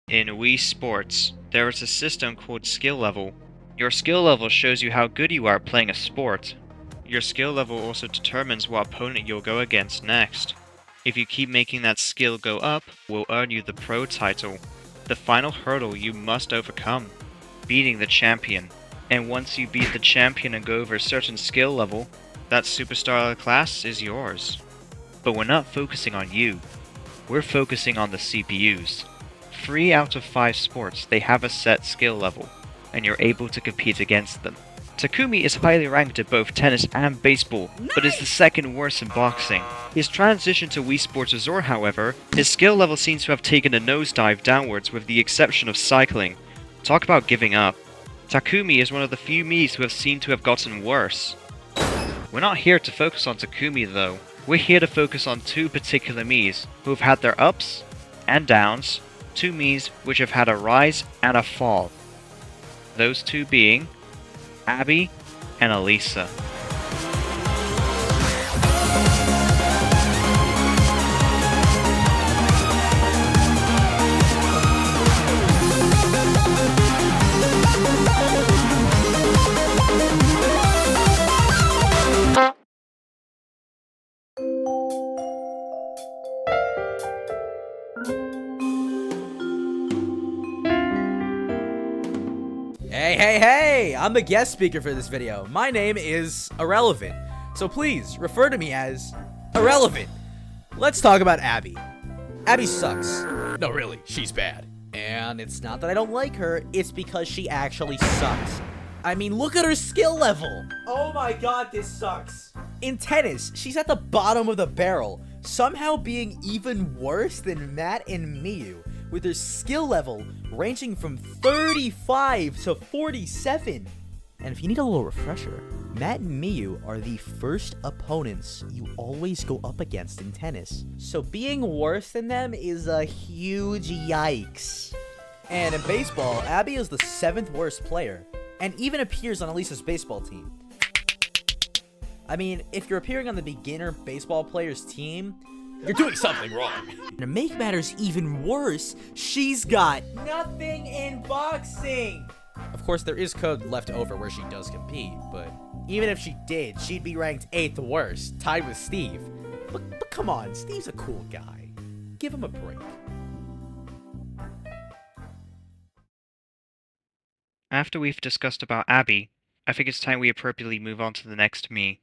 In Wii Sports, there is a system called skill level. Your skill level shows you how good you are playing a sport. Your skill level also determines what opponent you'll go against next. If you keep making that skill go up, will earn you the pro title. The final hurdle you must overcome, beating the champion. And once you beat the champion and go over a certain skill level, that superstar class is yours. But we're not focusing on you. We're focusing on the CPUs. 3 out of 5 sports, they have a set skill level, and you're able to compete against them. Takumi is highly ranked at both tennis and baseball, but is the second worst in boxing. His transition to Wii Sports Resort, however, his skill level seems to have taken a nosedive downwards with the exception of cycling. Talk about giving up. Takumi is one of the few Miis who have seemed to have gotten worse. We're not here to focus on Takumi though. We're here to focus on 2 particular Miis who have had their ups and downs, 2 Miis which have had a rise and a fall. Those 2 being Abby and Elisa. Hey, I'm the guest speaker for this video. My name is Irrelevant, so please refer to me as Irrelevant. Let's talk about Abby. Abby sucks. No, really, she's bad. And it's not that I don't like her, it's because she actually sucks. I mean, look at her skill level. Oh my god, this sucks. In tennis, she's at the bottom of the barrel, somehow being even worse than Matt and Miyu, with her skill level ranging from 35 to 47. And if you need a little refresher, Matt and Miyu are the first opponents you always go up against in tennis. So being worse than them is a huge yikes. And in baseball, Abby is the 7th worst player, and even appears on Elisa's baseball team. I mean, if you're appearing on the beginner baseball player's team, you're doing something wrong. And to make matters even worse, she's got nothing in boxing. Of course, there is code left over where she does compete, but even if she did, she'd be ranked 8th worst, tied with Steve. But come on, Steve's a cool guy. Give him a break. After we've discussed about Abby, I think it's time we appropriately move on to the next Mii.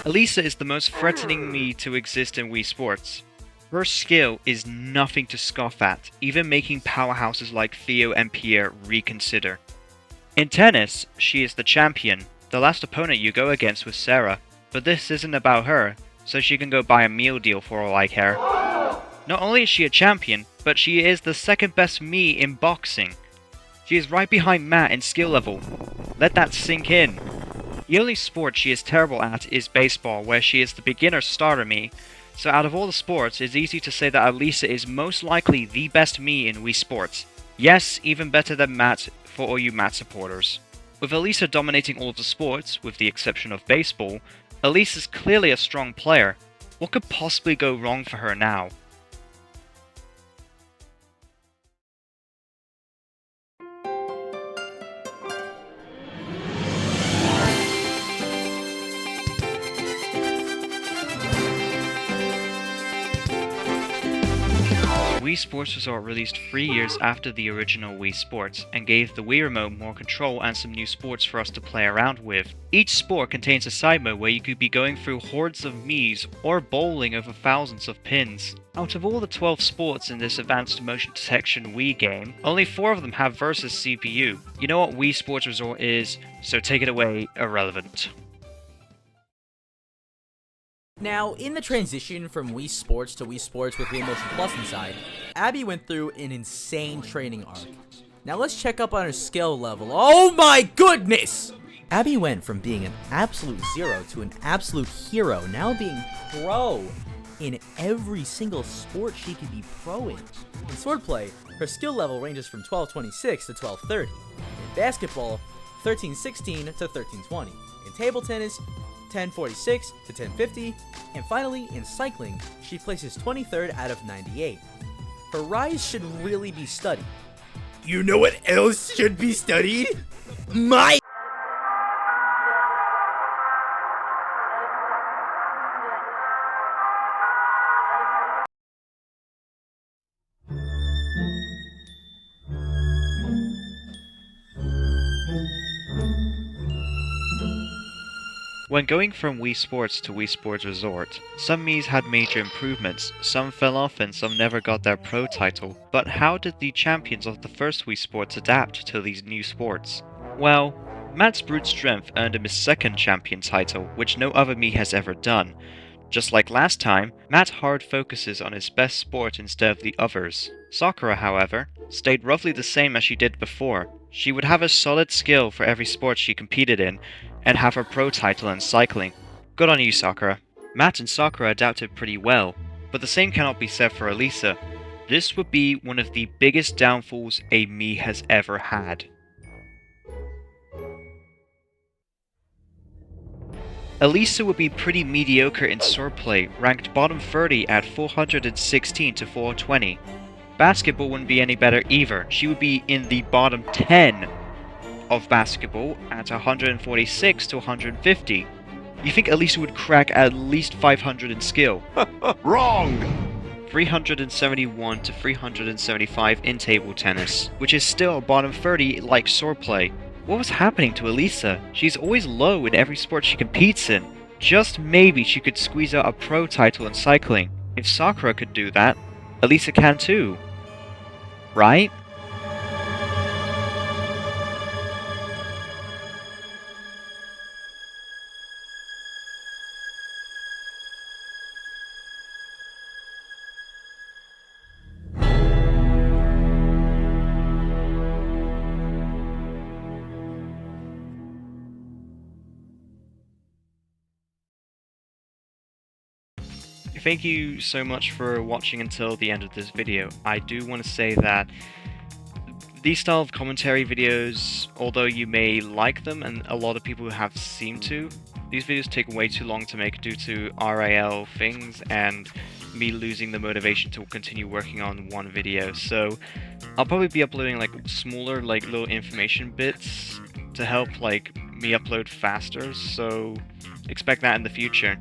Elisa is the most threatening Mii to exist in Wii Sports. Her skill is nothing to scoff at, even making powerhouses like Theo and Pierre reconsider. In tennis, she is the champion. The last opponent you go against was Sarah, but this isn't about her, so she can go buy a meal deal for all I care. Not only is she a champion, but she is the 2nd best Mii in boxing. She is right behind Matt in skill level. Let that sink in. The only sport she is terrible at is baseball, where she is the beginner starter Mii. So out of all the sports, it's easy to say that Alisa is most likely the best Mii in Wii Sports. Yes, even better than Matt for all you Matt supporters. With Alisa dominating all of the sports, with the exception of baseball, Alisa's clearly a strong player. What could possibly go wrong for her now? Wii Sports Resort released 3 years after the original Wii Sports, and gave the Wii Remote more control and some new sports for us to play around with. Each sport contains a side mode where you could be going through hordes of Miis, or bowling over thousands of pins. Out of all the 12 sports in this advanced motion detection Wii game, only 4 of them have versus CPU. You know what Wii Sports Resort is, so take it away, Irrelevant. Now, in the transition from Wii Sports to Wii Sports with Wii Motion Plus inside, Abby went through an insane training arc. Now let's check up on her skill level. Oh my goodness! Abby went from being an absolute zero to an absolute hero, now being pro in every single sport she could be pro in. In swordplay, her skill level ranges from 1226 to 1230. In basketball, 1316 to 1320. In table tennis, 1046 to 1050. And finally, in cycling, she places 23rd out of 98. Her rise should really be studied. You know what else should be studied? My When going from Wii Sports to Wii Sports Resort, some Miis had major improvements, some fell off and some never got their pro title. But how did the champions of the first Wii Sports adapt to these new sports? Well, Matt's brute strength earned him his second champion title, which no other Mii has ever done. Just like last time, Matt hard focuses on his best sport instead of the others. Sakura, however, stayed roughly the same as she did before. She would have a solid skill for every sport she competed in, and have her pro title in cycling. Good on you, Sakura. Matt and Sakura adapted pretty well, but the same cannot be said for Elisa. This would be one of the biggest downfalls a Mii has ever had. Elisa would be pretty mediocre in swordplay, ranked bottom 30 at 416 to 420. Basketball wouldn't be any better either. She would be in the bottom 10 of basketball at 146 to 150. You think Elisa would crack at least 500 in skill? Wrong! 371 to 375 in table tennis, which is still bottom 30 like swordplay. What was happening to Elisa? She's always low in every sport she competes in. Just maybe she could squeeze out a pro title in cycling. If Sakura could do that, Elisa can too. Right? Thank you so much for watching until the end of this video. I do want to say that these style of commentary videos, although you may like them, and a lot of people have seemed to, these videos take way too long to make due to RIL things and me losing the motivation to continue working on one video. So I'll probably be uploading like smaller like little information bits to help like me upload faster, so expect that in the future.